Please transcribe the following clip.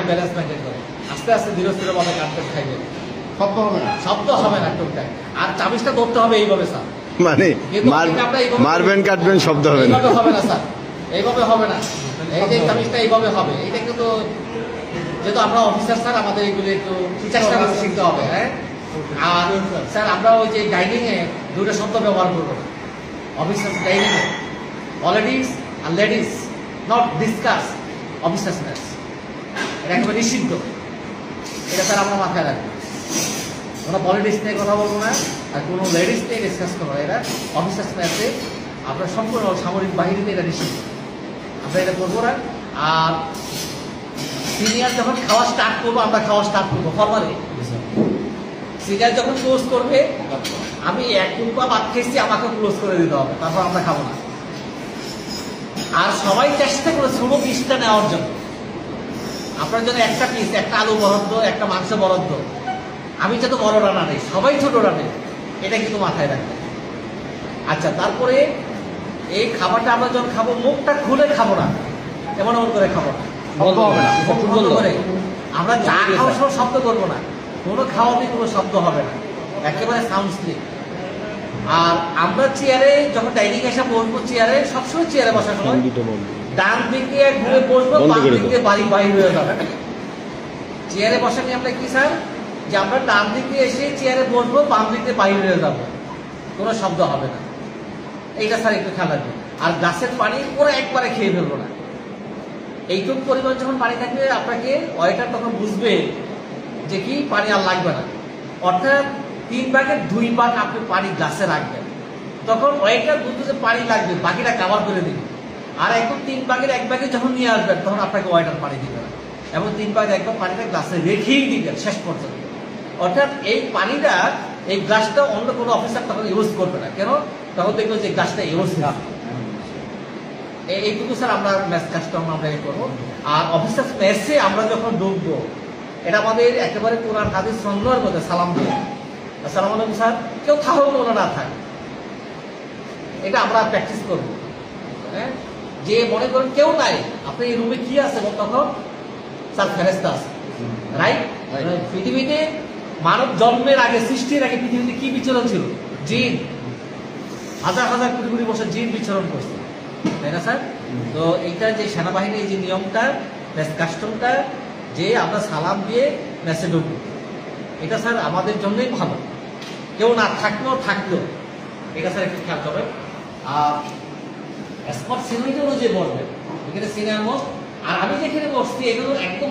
Balance maintain করে আস্তে আস্তে ধীরে ধীরে ভাবে কাটতে খাইবে, শব্দ হবে না টোটাল। আর চাবিজটা ধরতে হবে এইভাবে স্যার, মানে মারবেন কাটবেন শব্দ হবে না, এইভাবে হবে না স্যার, এইভাবে হবে না। এই যে চাবিজটা এইভাবে হবে, এটা কিন্তু যেহেতু আমরা অফিসার স্যার আমাদের এগুলো একটু চেষ্টা করে শিখতে হবে। হ্যাঁ, আর স্যার আমরা ওই যে ডাইনিং এ দুটো শব্দ ব্যবহার করবো না। অফিসার্স ডাইনিং এ অলরেডিস আর ladies not discuss officers mess, এটা একেবারে নিষিদ্ধ। এটা স্যার আমরা মাথায় রাখবো। কোনো পলিটিক্স নিয়ে কথা বলবো না, আর কোনো লেডিস নিয়ে ডিসকাস করবো। এরা অফিসার্স ম্যাচে আপনার সম্পূর্ণ সামরিক বাহিনীতে এটা নিষিদ্ধ, আমরা এটা করবো না। আর সিনিয়র যখন খাওয়া স্টার্ট করবো, আমরা খাওয়া স্টার্ট করবো ফরমালি। সিনিয়র যখন ক্লোজ করবে, আমি এক টুকরা ভাত খেয়েছি, আমাকে ক্লোজ করে দিতে হবে, তারপর আমরা খাবো না। আর সবাই চেষ্টা করে ছোট পিসটা নেওয়ার জন্য। আপনার জন্য একটা পিস, একটা আলু বরাদ্দ, একটা মাংস বরাদ্দ। আমি যত বড় রান্না নেই, সবাই ছোট রান্নে, এটা কিন্তু মাথায় রাখবে। আচ্ছা, তারপরে এই খাবারটা আমরা যখন খাবো, মুখটা খুলে খাবো না, এমন এমন করে খাবো না, বন্ধ করে। আমরা চা খাওয়ার সময় শব্দ করবো না, কোনো খাওয়াতে কোনো শব্দ হবে না, একেবারে সাউন্ড স্লিপ। আর আমরা চেয়ারে যখন ডাইনিং এসে বসবো, চেয়ারে সবসময় চেয়ারে বসার সময় ডান দিকে ঘুরে বসবো, বাম দিকে বাড়ি বাইর হয়ে যাবে। চেয়ারে বসা নিয়ে আমরা কি স্যার, যে আমরা ডান দিকে এসে চেয়ারে বসবো, বাম দিকে বাইর হয়ে যাবো, কোনো শব্দ হবে না। এইটা স্যার একটু খেয়াল রাখবেন। আর গ্লাসের পানি পুরো একবারে খেয়ে ফেলবো না। এইটুকু পরিমাণ যখন পানি থাকবে, আপনাকে ওয়েটার তখন বুঝবে যে কি পানি আর লাগবে না। অর্থাৎ 3 ভাগের 2 ভাগ আপনি পানি গ্লাসে রাখবেন, তখন ওয়েটার বুঝবে যে পানি লাগবে, বাকিটা কাভার করে দিবে। আর এখন 3 ভাগের 1 ভাগে যখন নিয়ে আসবেন, তখন আপনাকে ওয়েটার পানি দিবে না, এবং 3 ভাগের 1 ভাগ পানিটা গ্লাসে রেখেই দিবেন শেষ পর্যন্ত। অর্থাৎ এই পানিটা, এই গ্লাসটা অন্য কোনো অফিসার তখন ইউজ করবে না। কেন? তখন দেখবে যে গ্লাসটা ইউজ না। এইটুকু স্যার আমরা ম্যাচ কাজটা আমরা করবো। আর অফিসার মেসে আমরা যখন ঢুকবো, এটা আমাদের একেবারে কোরআন হাদিস সন্ন্যার মধ্যে সালাম দিয়ে, আসসালামু আলাইকুম স্যার, কেউ থাকুক কোনো না থাকে, এটা আমরা প্র্যাকটিস করবো। হ্যাঁ, যে মনে করেন কেউ নাই, আপনি এই রুমে কি আছে, তখন স্যার ফেরেশতা আছে, রাইট? পৃথিবীতে মানব জন্মের আগে, সৃষ্টির আগে পৃথিবীতে কি বিচরণ ছিল? জিন, হাজার হাজার কোটি কোটি বছর জিন বিচরণ করছে, তাই না স্যার? তো এইটা যে সেনাবাহিনীর যে নিয়মটা, কাস্টমটা, যে আমরা সালাম দিয়ে মেসে ঢুকবো, এটা স্যার আমাদের জন্যই ভালো। কেউ না থাকলেও এটা স্যার একটু খেয়াল করবেন। আর স্পট সিনিয়র যে বলবেন, এখানে সিনিয়র মোস্ট, আর আমি যেখানে বসছি এগুলো একদম